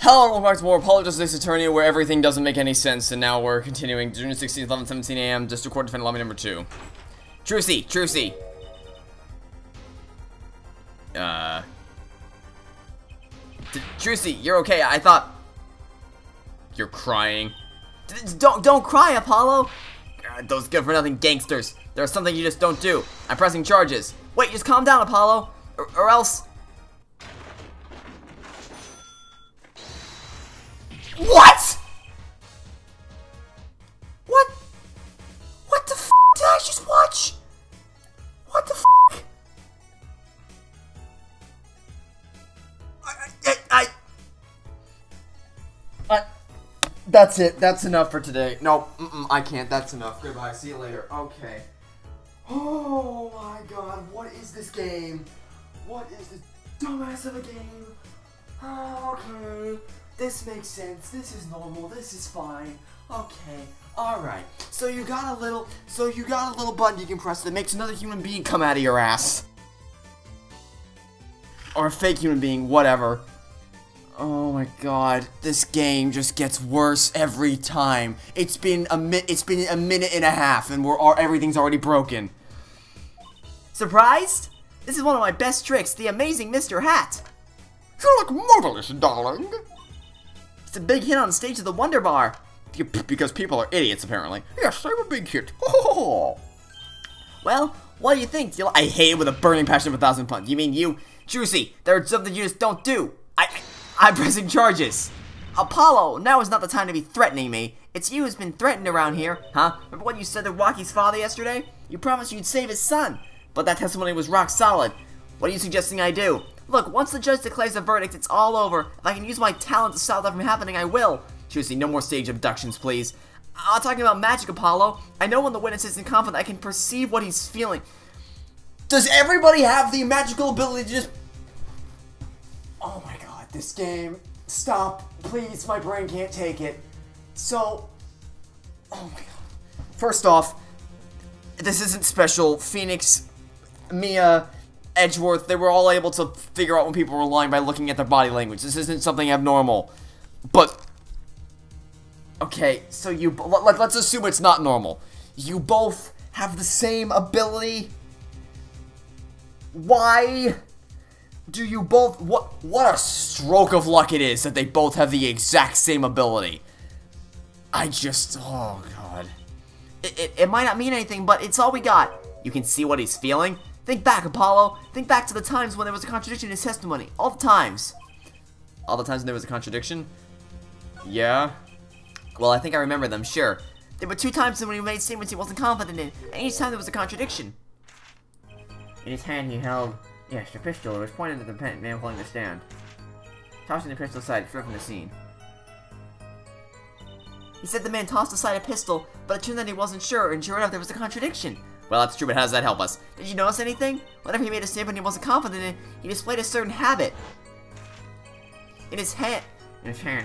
Hello and welcome back to more Apologies This Attorney, where everything doesn't make any sense, and now we're continuing June 16th, 11:17 a.m. District Court Defendant Lobby number 2. Trucy! Trucy, you're okay. I thought... You're crying. Don't cry, Apollo! God, those good-for-nothing gangsters. There's something you just don't do. I'm pressing charges. Wait, just calm down, Apollo. Or else... What? What the f*** did I just watch? What the f***? That's it. That's enough for today. No, I can't. That's enough. Goodbye. See you later. Okay. Oh my god. What is this game? What is this dumbass of a game? Okay. This makes sense. This is normal. This is fine. Okay. Alright. So you got a little button you can press that makes another human being come out of your ass. Or a fake human being, whatever. Oh my god. This game just gets worse every time. It's been a minute and a half and everything's already broken. Surprised? This is one of my best tricks, the amazing Mr. Hat. You look marvelous, darling. It's a big hit on stage of the Wonder Bar. Because people are idiots, apparently. Yes, I'm a big hit. Well, what do you think? I hate it with a burning passion of 1,000 puns. You mean you? Trucy, there's something you just don't do. I'm pressing charges. Apollo, now is not the time to be threatening me. It's you who's been threatened around here, huh? Remember what you said to Rocky's father yesterday? You promised you'd save his son. But that testimony was rock solid. What are you suggesting I do? Look, once the judge declares a verdict, it's all over. If I can use my talent to stop that from happening, I will. Trucy, no more stage abductions, please. I'm talking about magic, Apollo. I know when the witness isn't confident, I can perceive what he's feeling. Does everybody have the magical ability to just... Oh my god, this game. Stop. Please, my brain can't take it. So... Oh my god. First off, this isn't special. Phoenix, Mia... Edgeworth, they were all able to figure out when people were lying by looking at their body language. This isn't something abnormal. But, okay, so let's assume it's not normal. You both have the same ability. Why do you both, what a stroke of luck it is that they both have the exact same ability. Oh god. It might not mean anything, but it's all we got. You can see what he's feeling. Think back, Apollo. Think back to the times when there was a contradiction in his testimony. All the times. All the times when there was a contradiction? Yeah. Well, I think I remember them, sure. There were 2 times when he made statements he wasn't confident in, and each time there was a contradiction. In his hand he held, yes, a pistol. It was pointed at the man holding the stand. Tossing the pistol aside, threw from the scene. He said the man tossed aside a pistol, but it turned out he wasn't sure, and sure enough there was a contradiction. Well, that's true, but how does that help us? Did you notice anything? Whenever he made a statement he wasn't confident in, he displayed a certain habit. In his hand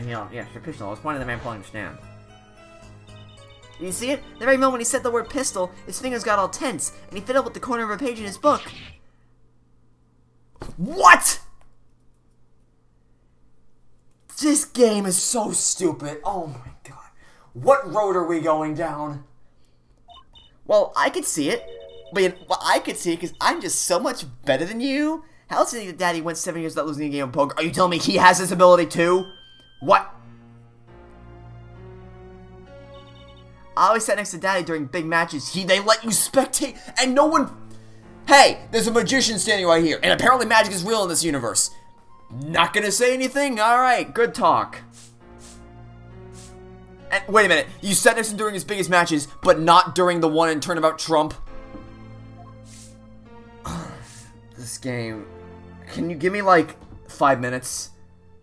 he held, yes, the pistol. It was pointed at the man pulling the stand. Did you see it? The very moment he said the word pistol, his fingers got all tense, and he fiddled with the corner of a page in his book. What? This game is so stupid. Oh my god. What road are we going down? Well, I could see it. I could see it because I'm just so much better than you. How else do you think that Daddy went 7 years without losing a game of poker? Are you telling me he has this ability too? What? I always sat next to Daddy during big matches. They let you spectate and no one... Hey, there's a magician standing right here. And apparently magic is real in this universe. Not gonna say anything? Alright, good talk. And wait a minute, you sat next to him during his biggest matches, but not during the one in Turnabout Trump? This game... Can you give me, like, 5 minutes?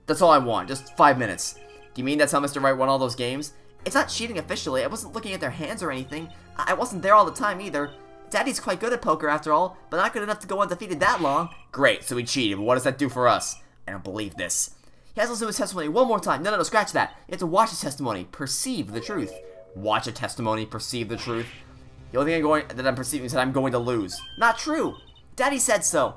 That's all I want, just 5 minutes. Do you mean that's how Mr. Wright won all those games? It's not cheating officially, I wasn't looking at their hands or anything. I wasn't there all the time either. Daddy's quite good at poker after all, but not good enough to go undefeated that long. Great, so he cheated, but what does that do for us? I don't believe this. He has to listen to his testimony one more time. No, scratch that. You have to watch his testimony. Perceive the truth. Watch a testimony. Perceive the truth. The only thing that I'm perceiving is that I'm going to lose. Not true. Daddy said so.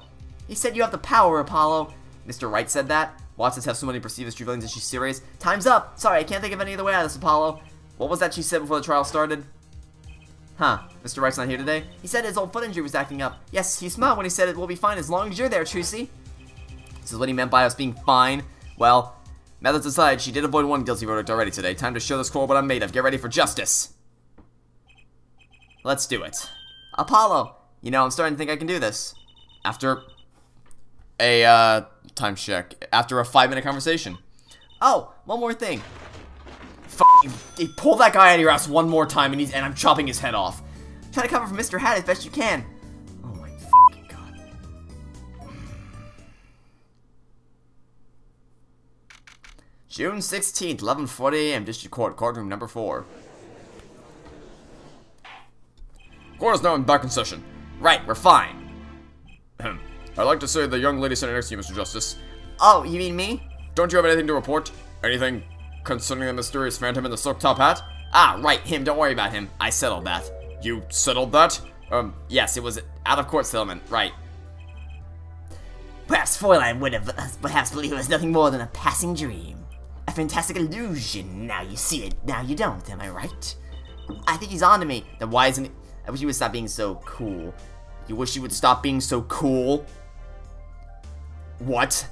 He said you have the power, Apollo. Mr. Wright said that. Watch the testimony to perceive as true feelings. Is she serious? Time's up! Sorry, I can't think of any other way out of this, Apollo. What was that she said before the trial started? Huh, Mr. Wright's not here today? He said his old foot injury was acting up. Yes, he smiled when he said it will be fine as long as you're there, Trucy. This is what he meant by us being fine. Well, methods aside, she did avoid one guilty verdict already today. Time to show this court what I'm made of. Get ready for justice. Let's do it. Apollo, you know, I'm starting to think I can do this. After a, time check. After a 5-minute conversation. Oh, one more thing. You pull that guy out of your ass one more time and I'm chopping his head off. Try to cover for Mr. Hat as best you can. Oh my fucking god. June 16th, 11:40 a.m. District Court, courtroom number 4. Court is now back in session. Right, we're fine. I'd like to say the young lady sitting next to you, Mr. Justice. Oh, you mean me? Don't you have anything to report? Anything concerning the mysterious phantom in the silk top hat? Ah, right, him. Don't worry about him. I settled that. You settled that? Yes, it was out-of-court settlement. Right. Perhaps Fräulein would have perhaps believed it was nothing more than a passing dream. A fantastic illusion. Now you see it, now you don't. Am I right? I think he's on to me. Then why isn't he? I wish he would stop being so cool. You wish he would stop being so cool? What?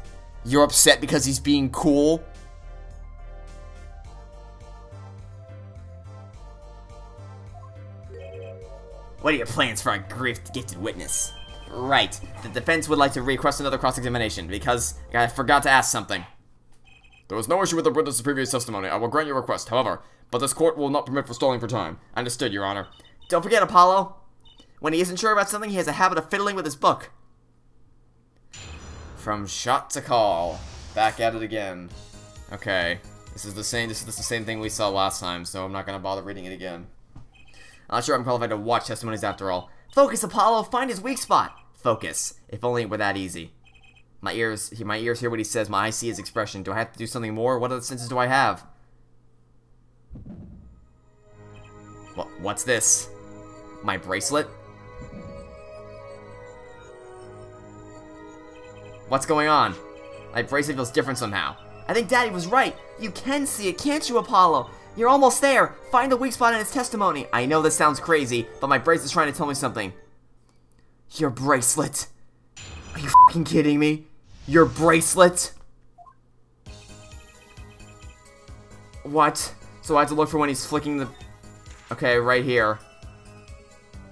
You're upset because he's being cool? What are your plans for our gifted witness? Right. The defense would like to request another cross-examination because I forgot to ask something. There was no issue with the witness's previous testimony. I will grant your request, however, but this court will not permit for stalling for time. Understood, Your Honor. Don't forget, Apollo. When he isn't sure about something, he has a habit of fiddling with his book. From shot to call. Back at it again. Okay. This is the same thing we saw last time, so I'm not gonna bother reading it again. I'm not sure I'm qualified to watch testimonies after all. Focus, Apollo. Find his weak spot. Focus. If only it were that easy. My ears hear what he says. My eyes see his expression. Do I have to do something more? What other senses do I have? What's this? My bracelet? What's going on? My bracelet feels different somehow. I think Daddy was right. You can see it, can't you, Apollo? You're almost there. Find the weak spot in his testimony. I know this sounds crazy, but my bracelet's trying to tell me something. Your bracelet. Are you fucking kidding me? Your bracelet? What? So I have to look for when he's flicking the... Okay, right here.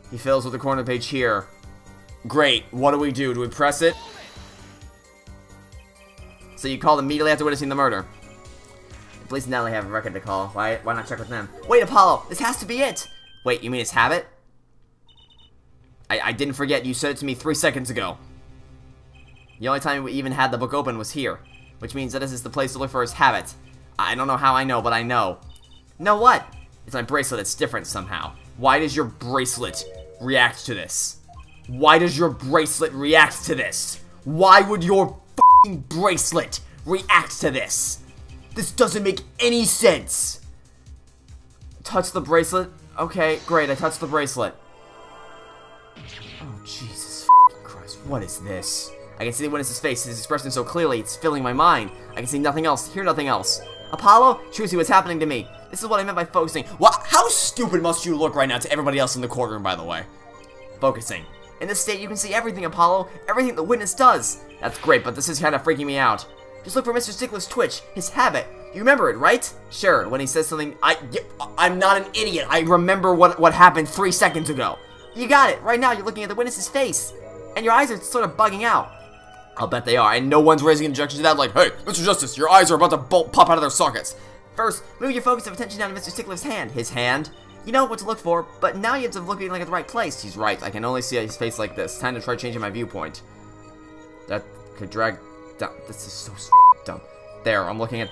He fills with the corner page here. Great. What do we do? Do we press it? So you called immediately after witnessing the murder. The police now have a record to call. Why not check with them? Wait, Apollo! This has to be it! Wait, you mean his habit? I didn't forget. You said it to me 3 seconds ago. The only time we even had the book open was here. Which means that this is the place to look for his habit. I don't know how I know, but I know. Know what? It's my bracelet. It's different somehow. Why does your bracelet react to this? Why does your bracelet react to this? Why would your f***ing bracelet react to this? This doesn't make any sense. Touch the bracelet? Okay, great. I touched the bracelet. Oh, Jesus f***ing Christ. What is this? I can see the witness's face. His expression so clearly. It's filling my mind. I can see nothing else. Hear nothing else. Apollo? Trucy, what's happening to me? This is what I meant by focusing. What? How stupid must you look right now to everybody else in the courtroom, by the way? Focusing. In this state, you can see everything, Apollo. Everything the witness does. That's great, but this is kind of freaking me out. Just look for Mr. Stickler's twitch. His habit. You remember it, right? Sure, when he says something... I'm not an idiot. I remember what happened 3 seconds ago. You got it. Right now, you're looking at the witness's face. And your eyes are sort of bugging out. I'll bet they are, and no one's raising an objection to that, like, hey, Mr. Justice, your eyes are about to pop out of their sockets. First, move your focus of attention down to Mr. Stickler's hand. His hand? You know what to look for, but now you have to look at the right place. He's right, I can only see his face like this. Time to try changing my viewpoint. That could drag down. This is so dumb. There, I'm looking at...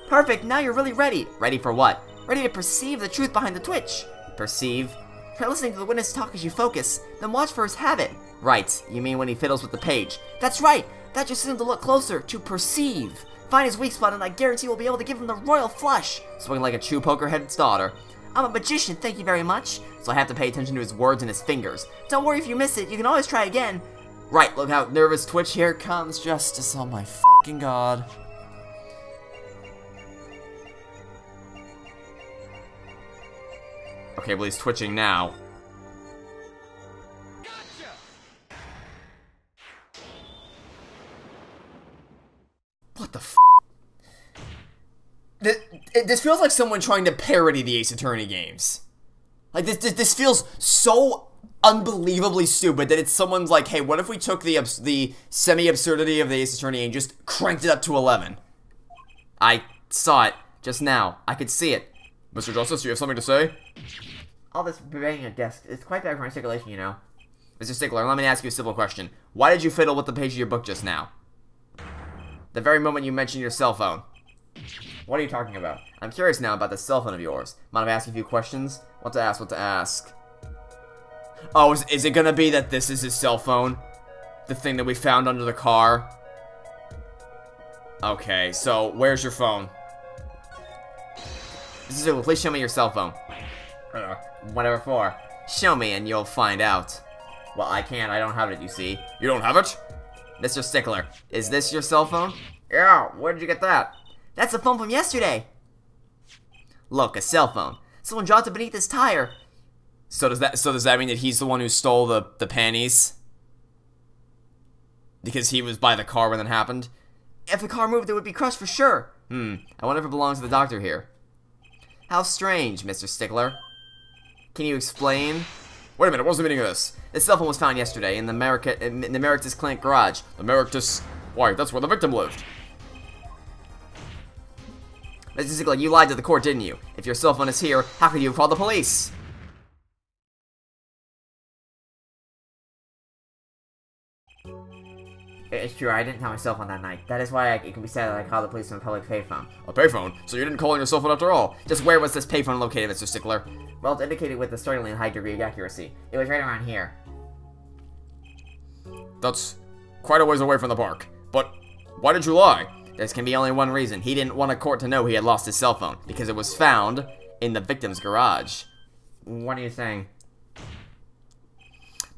Perfect, now you're really ready. Ready for what? Ready to perceive the truth behind the twitch. Perceive? Try listening to the witness talk as you focus, then watch for his habit. Right, you mean when he fiddles with the page. That's right, that just him to look closer, to perceive. Find his weak spot and I guarantee we'll be able to give him the royal flush. Swing like a true poker-head's daughter. I'm a magician, thank you very much. So I have to pay attention to his words and his fingers. Don't worry if you miss it, you can always try again. Right, look how nervous twitch, here comes justice, oh my f***ing god. Okay, well, he's twitching now. What the f? This feels like someone trying to parody the Ace Attorney games. Like, this feels so unbelievably stupid that it's someone's like, hey, what if we took the semi-absurdity of the Ace Attorney and just cranked it up to 11? I saw it just now. I could see it. Mr. Justice, do you have something to say? All this banging at desk, it's quite bad for my circulation, you know. Mr. Stickler, let me ask you a simple question. Why did you fiddle with the page of your book just now? The very moment you mentioned your cell phone. What are you talking about? I'm curious now about the cell phone of yours. Mind if I ask you a few questions? What to ask? Oh, is it gonna be that this is his cell phone? The thing that we found under the car? Okay, so where's your phone? This is please show me your cell phone. Whatever for. Show me and you'll find out. Well, I can't. I don't have it, you see. You don't have it? Mr. Stickler, is this your cell phone? Yeah, where did you get that? That's the phone from yesterday. Look, a cell phone. Someone dropped it beneath his tire. So does that mean that he's the one who stole the panties? Because he was by the car when it happened? If the car moved, it would be crushed for sure. I wonder if it belongs to the doctor here. How strange, Mr. Stickler. Can you explain? Wait a minute, what's the meaning of this? This cell phone was found yesterday in the Meritus Clinic garage. The Meritus? Why, that's where the victim lived. Mr. Stickler, you lied to the court, didn't you? If your cell phone is here, how could you have called the police? It's true, I didn't tell my cell phone that night. That is why it can be said that I called the police from a public payphone. A payphone? So you didn't call on your cell phone after all? Just where was this payphone located, Mr. Stickler? Well, it's indicated with a startlingly high degree of accuracy. It was right around here. That's quite a ways away from the park. But why did you lie? This can be only one reason. He didn't want a court to know he had lost his cell phone, because it was found in the victim's garage. What are you saying?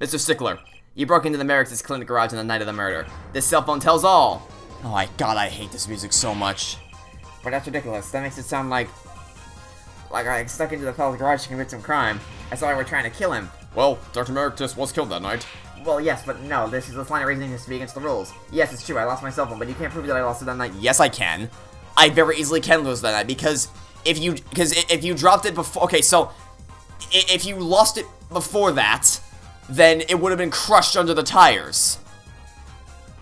Mr. Stickler, you broke into the Meritus Clinic garage on the night of the murder. This cell phone tells all. Oh my god, I hate this music so much. But that's ridiculous. That makes it sound like I stuck into the fellow's garage to commit some crime. I thought I were trying to kill him. Well, Dr. Meritus was killed that night. Well, yes, but no, this line of reasoning has to be against the rules. Yes, it's true, I lost my cell phone, but you can't prove that I lost it that night. Yes, I can. I very easily can lose that night, because if you dropped it before, okay, so, if you lost it before that, then it would have been crushed under the tires.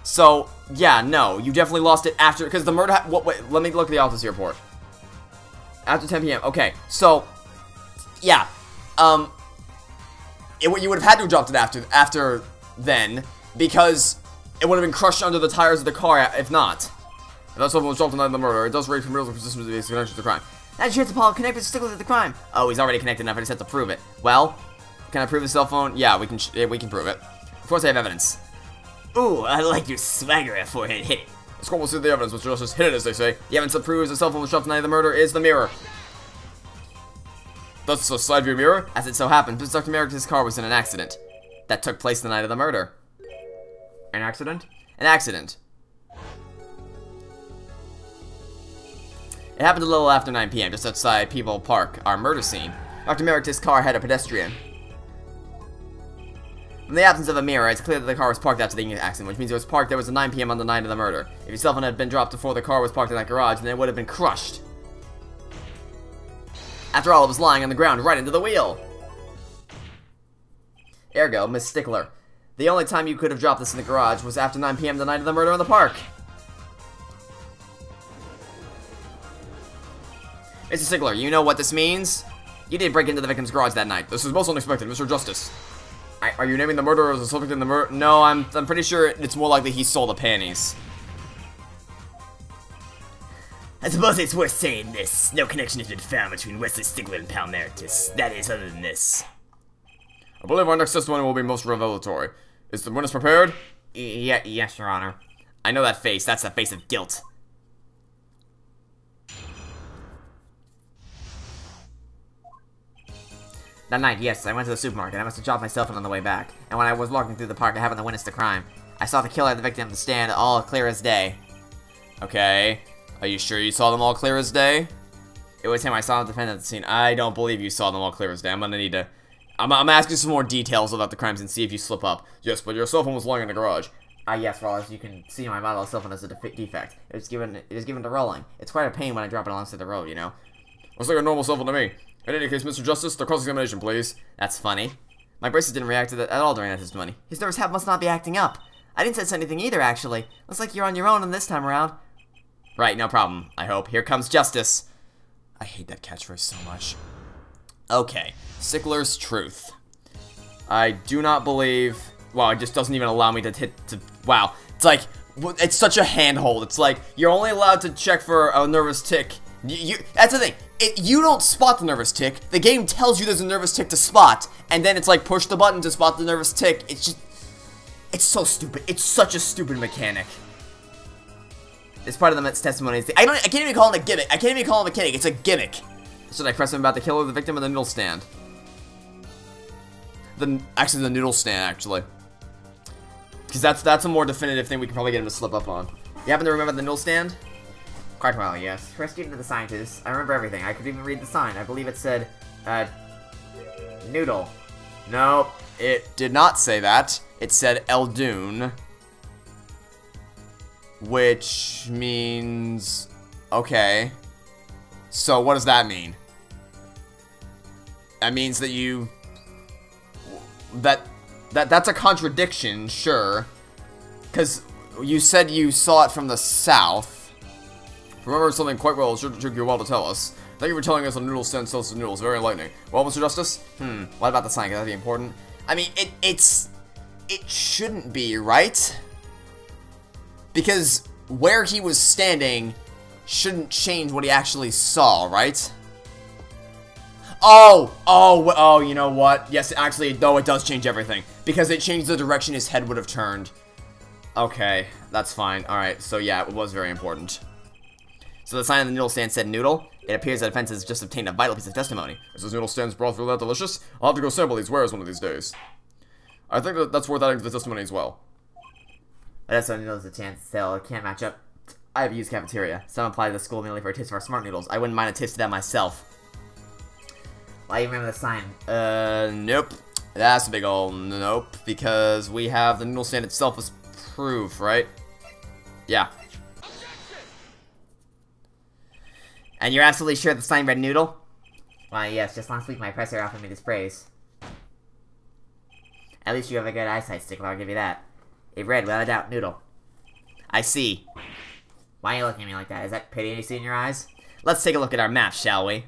So, yeah, no, you definitely lost it after, because the murder, wait, let me look at the autopsy report. After 10 p.m., okay, so, yeah, you would have had to have dropped it after then, because it would have been crushed under the tires of the car if not. If that cell phone was dropped on the night of the murder, it does raise from real persistence of the connection to the crime. That chance Apollo connected Stickler to the crime. Oh, he's already connected enough, I just have to prove it. Well, can I prove the cell phone? Yeah, we can prove it. Of course I have evidence. Ooh, I like your swagger at forehead, hit it. Let's go, we'll see the evidence, Mr. Justice. Hit it, as they say. The evidence that proves the cell phone was dropped the night of the murder is the mirror. That's a side view mirror? As it so happens, Dr. Meritus' car was in an accident that took place the night of the murder. An accident? An accident. It happened a little after 9 p.m., just outside People Park, our murder scene. Dr. Meritus' car had a pedestrian. From the absence of a mirror, it's clear that the car was parked after the accident, which means it was parked there was a 9 p.m. on the night of the murder. If your cell phone had been dropped before the car was parked in that garage, then it would have been crushed. After all, it was lying on the ground right into the wheel. Ergo, Miss Stickler, the only time you could have dropped this in the garage was after 9 p.m. the night of the murder in the park. Mr. Stickler, you know what this means? You didn't break into the victim's garage that night. This is most unexpected, Mr. Justice. Are you naming the murderer as a suspect in the murder? No, I'm pretty sure it's more likely he stole the panties. I suppose it's worth saying this. No connection has been found between Wesley Stickler and Pal Meritus. That is, other than this. I believe our next testimony will be most revelatory. Is the witness prepared? Yes, Your Honor. I know that face. That's the face of guilt. That night, yes, I went to the supermarket. I must have dropped my cell phone on the way back. And when I was walking through the park, I happened to witness the crime. I saw the killer and the victim stand all clear as day. Okay. Are you sure you saw them all clear as day? It was him. I saw him defend at the scene. I don't believe you saw them all clear as day. I'm gonna need to... I'm asking some more details about the crimes and see if you slip up. Yes, but your cell phone was lying in the garage. Yes, well, as you can see, my model cell phone has a defect. It was given to rolling. It's quite a pain when I drop it alongside the road, you know? Looks like a normal cell phone to me. In any case, Mr. Justice, the cross-examination, please. That's funny. My braces didn't react to that at all during that testimony. His nervous hab must not be acting up. I didn't sense anything either, actually. Looks like you're on your own this time around. Right, no problem, I hope. Here comes justice. I hate that catchphrase so much. Okay, Sickler's truth. I do not believe... Wow, it just doesn't even allow me to hit... Wow, it's like... It's such a handhold. It's like, you're only allowed to check for a nervous tick. That's the thing. You don't spot the nervous tick. The game tells you there's a nervous tick to spot. And then it's like, push the button to spot the nervous tick. It's just... It's so stupid. It's such a stupid mechanic. It's part of the testimony. I can't even call it a gimmick. I can't even call it a mechanic. It's a gimmick. Should I press him about the killer, the victim, or the noodle stand? Actually, the noodle stand, actually. Because that's a more definitive thing we can probably get him to slip up on. You happen to remember the noodle stand? Quite well, yes. For a student of the sciences, I remember everything. I could even read the sign. I believe it said, noodle. Nope, it did not say that. It said Eldoon. Which means... Okay. So what does that mean? That means that you... That's a contradiction, sure. Because you said you saw it from the south. Remember something quite well, it took you a while to tell us. Thank you for telling us the noodle stand sells the noodles. Very enlightening. Well, Mr. Justice? What about the sign? Could that be important? I mean, it shouldn't be, right? Because where he was standing shouldn't change what he actually saw, right? Oh, you know what? Yes, actually, though, it does change everything. Because it changed the direction his head would have turned. Okay, that's fine. Alright, so yeah, it was very important. So the sign on the noodle stand said noodle. It appears that offense has just obtained a vital piece of testimony. Is this noodle stand's broth really that delicious? I'll have to go sample these wares one of these days. I think that's worth adding to the testimony as well. That's what noodles a chance still can't match up. I have used cafeteria. Some apply to the school merely for a taste of our smart noodles. I wouldn't mind a taste of that myself. Why do you remember the sign? Nope. That's a big ol' nope. Because we have the noodle stand itself as proof, right? Yeah. And you're absolutely sure the sign read noodle? Why, yes. Just last week my presser offered me this praise. At least you have a good eyesight, Stickler. I'll give you that. It read, without a doubt, noodle. I see. Why are you looking at me like that? Is that pity you see in your eyes? Let's take a look at our map, shall we?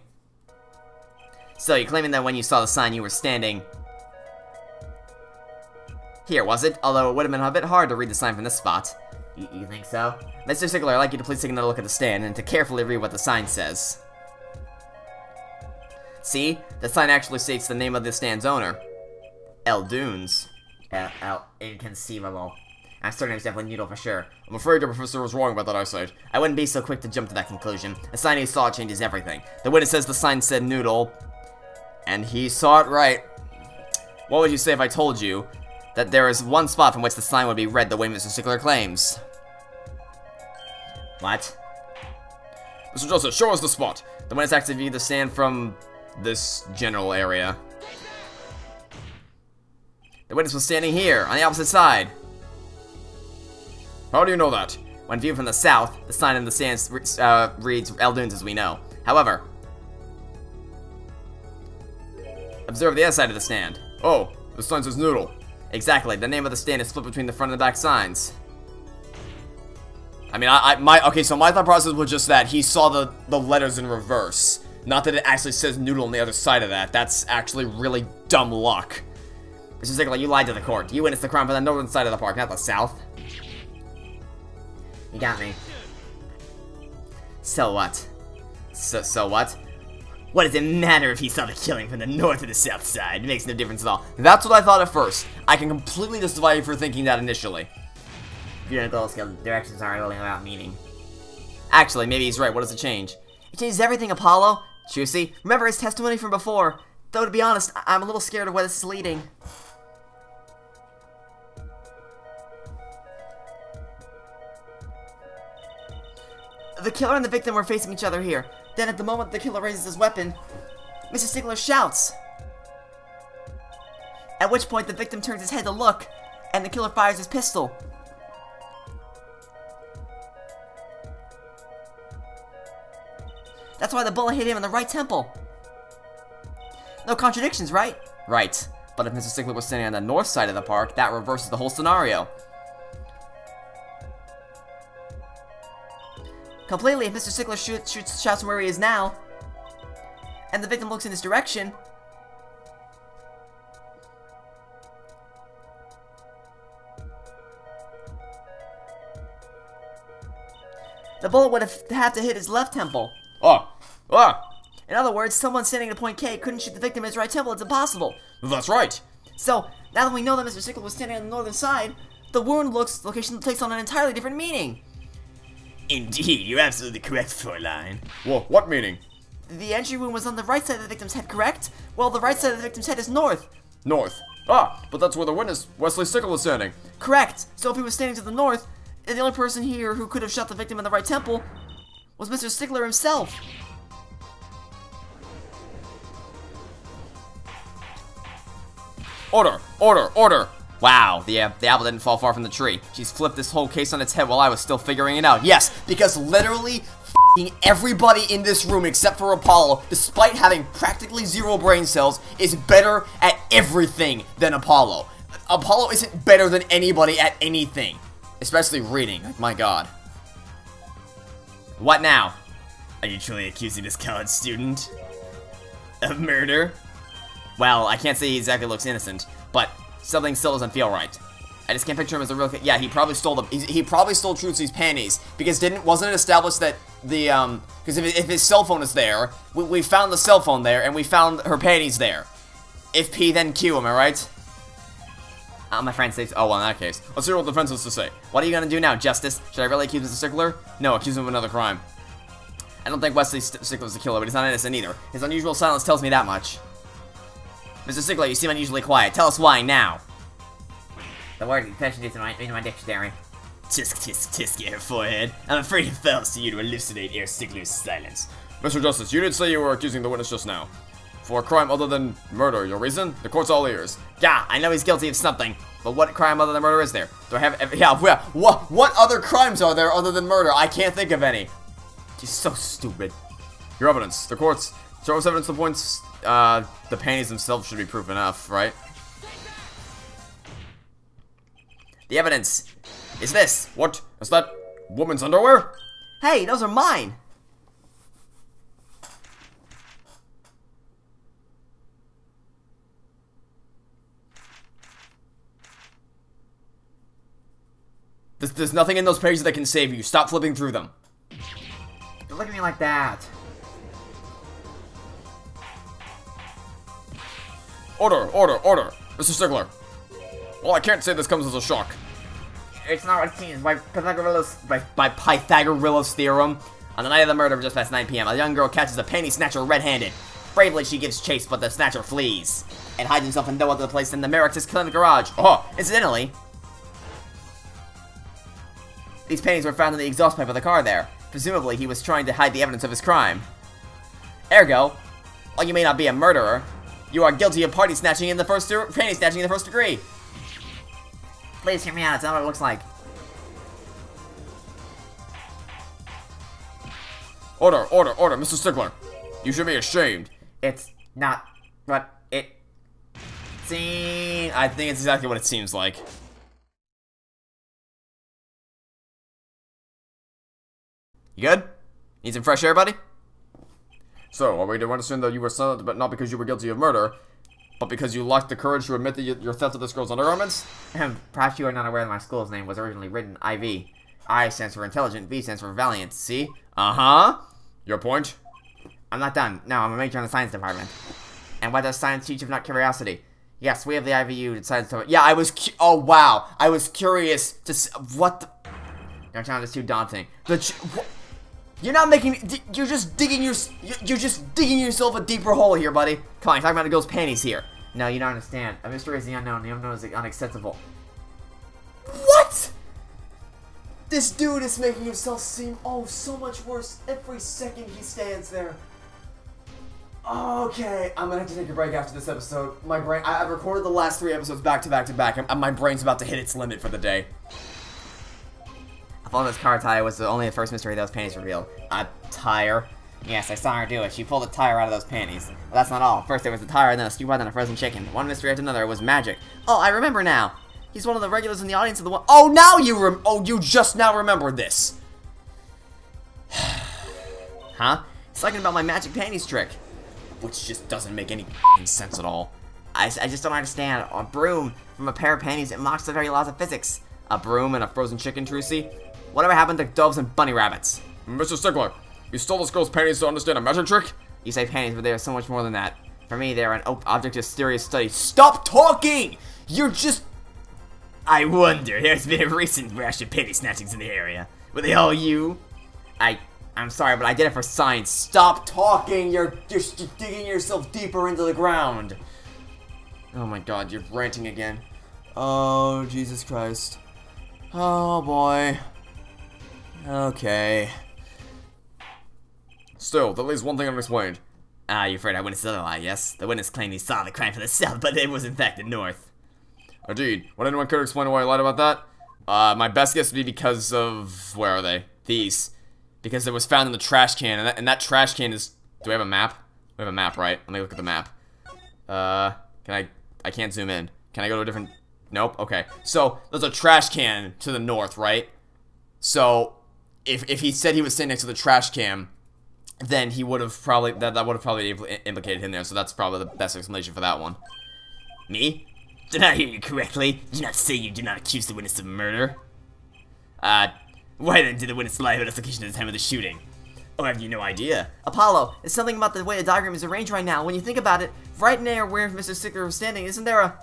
So, you're claiming that when you saw the sign you were standing... here, was it? Although it would have been a bit hard to read the sign from this spot. You think so? Mr. Stickler, I'd like you to please take another look at the stand and to carefully read what the sign says. See? The sign actually states the name of the stand's owner. Eldoons. Inconceivable. I'm certain it's definitely noodle for sure. I'm afraid your professor was wrong about that eyesight. I wouldn't be so quick to jump to that conclusion. The sign he saw changes everything. The witness says the sign said noodle, and he saw it right. What would you say if I told you that there is one spot from which the sign would be read the way Mr. Stickler claims? What? Mr. Justice, show us the spot. The witness actually viewed the stand from this general area. The witness was standing here, on the opposite side. How do you know that? When viewed from the south, the sign in the stand reads Eldoons as we know. However, observe the other side of the stand. Oh, the sign says noodle. Exactly, the name of the stand is split between the front and the back signs. I mean, okay, so my thought process was just that he saw the letters in reverse. Not that it actually says noodle on the other side of that. That's actually really dumb luck. Mr. Stickler, you lied to the court. You witnessed the crime from the northern side of the park, not the south. You got me. So what? So what? What does it matter if he saw the killing from the north or the south side? It makes no difference at all. That's what I thought at first. I can completely justify you for thinking that initially. If you're in a goal skill, directions are only about meaning. Actually, maybe he's right. What does it change? It changes everything, Apollo. Trucy, remember his testimony from before. Though, to be honest, I'm a little scared of where this is leading. The killer and the victim were facing each other here. Then at the moment the killer raises his weapon, Mr. Stickler shouts. At which point the victim turns his head to look, and the killer fires his pistol. That's why the bullet hit him in the right temple. No contradictions, right? Right. But if Mr. Stickler was standing on the north side of the park, that reverses the whole scenario. Completely, if Mr. Stickler shouts from where he is now, and the victim looks in his direction, the bullet would have to hit his left temple. In other words, someone standing at point K couldn't shoot the victim in his right temple. It's impossible. That's right. So, now that we know that Mr. Stickler was standing on the northern side, the wound location takes on an entirely different meaning. Indeed, you're absolutely correct, Fräulein. Whoa, what meaning? The entry wound was on the right side of the victim's head, correct? Well, the right side of the victim's head is north. North. Ah, but that's where the witness, Wesley Stickler, was standing. Correct. So if he was standing to the north, the only person here who could have shot the victim in the right temple was Mr. Stickler himself. Order! Order! Order! Wow, the apple didn't fall far from the tree. She's flipped this whole case on its head while I was still figuring it out. Yes, because literally everybody in this room except for Apollo, despite having practically zero brain cells, is better at everything than Apollo. Apollo isn't better than anybody at anything. Especially reading. Like, my god. What now? Are you truly accusing this college student of murder? Well, I can't say he exactly looks innocent, but something still doesn't feel right. I just can't picture him as a real kid. Yeah, he probably stole them. He probably stole Trucy's panties because wasn't it established that the because if his cell phone is there, we found the cell phone there and we found her panties there. If P then Q, am I right? My friend says, oh well, in that case, let's hear what the defense has to say. What are you gonna do now, Justice? Should I really accuse Mr. Stickler? No, accuse him of another crime. I don't think Wesley Stickler's the killer, but he's not innocent either. His unusual silence tells me that much. Mr. Stickler, you seem unusually quiet. Tell us why now. The word confession is in my dictionary. Tisk, tisk, tisk, your forehead. I'm afraid it falls to you to elucidate Air Stickler's silence. Mr. Justice, you did say you were accusing the witness just now. For a crime other than murder. Your reason? The court's all ears. Yeah, I know he's guilty of something. But what crime other than murder is there? Do I have... Yeah, what other crimes are there other than murder? I can't think of any. He's so stupid. Your evidence. The court's... Show us evidence that points... the panties themselves should be proof enough, right? The evidence is this. What? Is that woman's underwear? Hey, those are mine. There's nothing in those pages that can save you. Stop flipping through them. Don't look at me like that. Order, order, order. Mr. Stickler. Well, I can't say this comes as a shock. It's not what it seems. By Pythagoras theorem, on the night of the murder, just past 9 p.m., a young girl catches a panty snatcher red-handed. Bravely, she gives chase, but the snatcher flees and hides himself in no other place than the Merrick's Clinic garage. Oh, incidentally, these panties were found in the exhaust pipe of the car there. Presumably, he was trying to hide the evidence of his crime. Ergo, while you may not be a murderer, you are guilty of panty snatching in the first degree. Please hear me out. It's not what it looks like. Order, order, order, Mr. Stickler. You should be ashamed. It's not what it seems. I think it's exactly what it seems like. You good? Need some fresh air, buddy? So, are we to understand that you were silent, but not because you were guilty of murder, but because you lacked the courage to admit your theft of this girl's undergarments? Perhaps you are not aware that my school's name was originally written IV. I stands for intelligent, V stands for valiant, see? Uh-huh. Your point? I'm not done. No, I'm a major in the science department. And what does science teach if not curiosity? Yes, we have the IVU science department. Yeah, oh, wow. I was curious to what the... Don't tell me it's too daunting. You're not making... You're just digging yourself a deeper hole here, buddy. Come on, you're talking about a girl's panties here. No, you don't understand. A mystery is the unknown. The unknown is unacceptable. What? This dude is making himself seem, oh, so much worse every second he stands there. Okay, I'm gonna have to take a break after this episode. My brain, I've recorded the last 3 episodes back to back to back. My brain's about to hit its limit for the day. I thought this car tire was only the first mystery those panties revealed. A tire? Yes, I saw her do it. She pulled a tire out of those panties. But that's not all. First there was the tire, then a stewpan, then a frozen chicken. One mystery after another. It was magic. Oh, I remember now. He's one of the regulars in the audience of the one. Oh, now you just now remembered this. Huh? He's talking about my magic panties trick. Which just doesn't make any sense at all. I just don't understand. A broom from a pair of panties, it mocks the very laws of physics. A broom and a frozen chicken, Trucy? Whatever happened to doves and bunny rabbits? Mr. Stickler, you stole this girl's panties to understand a magic trick? You say panties, but they are so much more than that. For me, they are an object of serious study. Stop talking! You're just... I wonder, there's been a recent rash of panty snatchings in the area. Were they all you? I'm sorry, but I did it for science. Stop talking! You're just digging yourself deeper into the ground. Oh my god, you're ranting again. Oh, Jesus Christ. Oh boy. Okay. Still, that leaves one thing unexplained. You're afraid I witnessed another lie, yes? The witness claimed he saw the crime from the south, but it was in fact the north. Indeed. Would anyone care to explain why I lied about that? My best guess would be because of... Where are they? These. Because it was found in the trash can, and that trash can is... Do we have a map? We have a map, right? Let me look at the map. I can't zoom in. Can I go to a different... Nope, okay. So, there's a trash can to the north, right? So, if he said he was sitting next to the trash can, then he would have probably... That would have probably implicated him there, so that's probably the best explanation for that one. Me? Did I hear you correctly? Did you not say you did not accuse the witness of murder? Why then did the witness lie about its location at the time of the shooting? Or have you no idea? Apollo, it's something about the way the diagram is arranged right now. When you think about it, right near where Mr. Stickler was standing, isn't there a...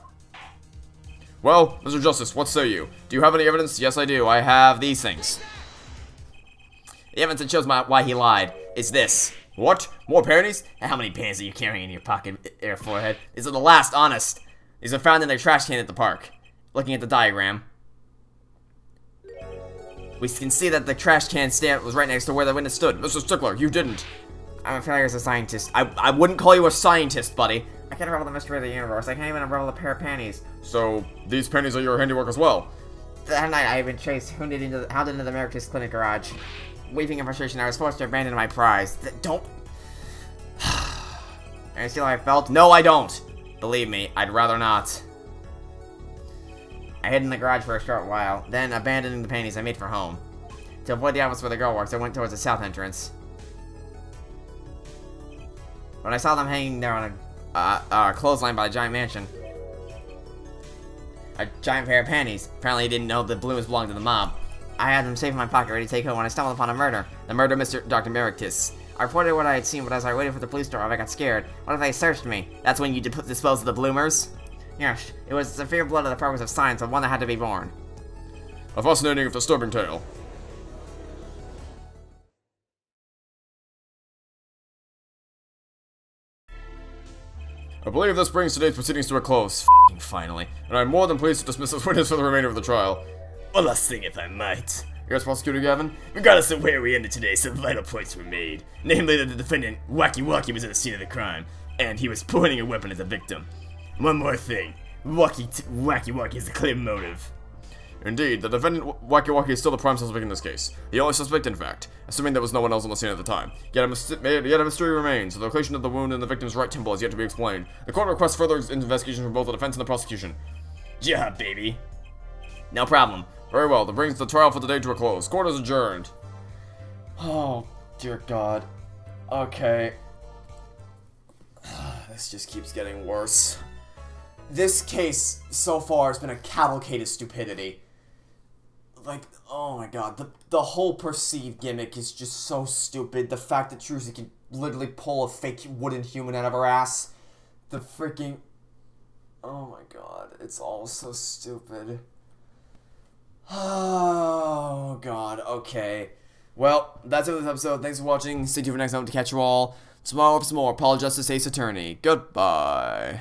Well, Mr. Justice, what say you? Do you have any evidence? Yes, I do. I have these things. The evidence that shows why he lied is this. What? More panties? How many panties are you carrying in your pocket, Air Forehead? These are the last, honest. These are found in the trash can at the park. Looking at the diagram, we can see that the trash can stand was right next to where the witness stood. Mr. Stickler, you didn't. I'm a failure as a scientist. I wouldn't call you a scientist, buddy. I can't unravel the mystery of the universe. I can't even unravel a pair of panties. So, these panties are your handiwork as well? That night I had been chased, hounded into the America's clinic garage. Weeping in frustration, I was forced to abandon my prize. Don't... And you see how I felt? No, I don't. Believe me, I'd rather not. I hid in the garage for a short while, then abandoning the panties, I made for home. To avoid the office where the girl works, I went towards the south entrance. When I saw them hanging there on a clothesline by a giant mansion, a giant pair of panties. Apparently, he didn't know the balloons belonged to the mob. I had them safe in my pocket, ready to take home when I stumbled upon a murder. The murder of Dr. Merictus. I reported what I had seen, but as I waited for the police to arrive, I got scared. What if they searched me? That's when you disposed of the bloomers? Yes, it was the fear blood of the progress of science, and one that had to be born. A fascinating if disturbing tale. I believe this brings today's proceedings to a close, finally, and I'm more than pleased to dismiss this witness for the remainder of the trial. One last thing, if I might. Yes, Prosecutor Gavin? Regardless of where we ended today, some vital points were made. Namely that the defendant, Wacky Wacky, was at the scene of the crime, and he was pointing a weapon at the victim. One more thing. Wacky Wacky is the clear motive. Indeed, the defendant, Wacky Wacky, is still the prime suspect in this case. The only suspect, in fact, assuming there was no one else on the scene at the time. Yet a mystery remains. The location of the wound in the victim's right temple has yet to be explained. The court requests further investigation from both the defense and the prosecution. Job, baby. No problem. Very well, that brings the trial for today to a close. Court is adjourned. Oh, dear God. Okay. This just keeps getting worse. This case, so far, has been a cavalcade of stupidity. Like, oh my god, the whole perceived gimmick is just so stupid. The fact that Trucy can literally pull a fake wooden human out of her ass. The freaking... Oh my god, it's all so stupid. Oh god, okay. Well, that's it for this episode. Thanks for watching. Stay tuned for next time to catch you all tomorrow for some more Apollo Justice Ace Attorney. Goodbye.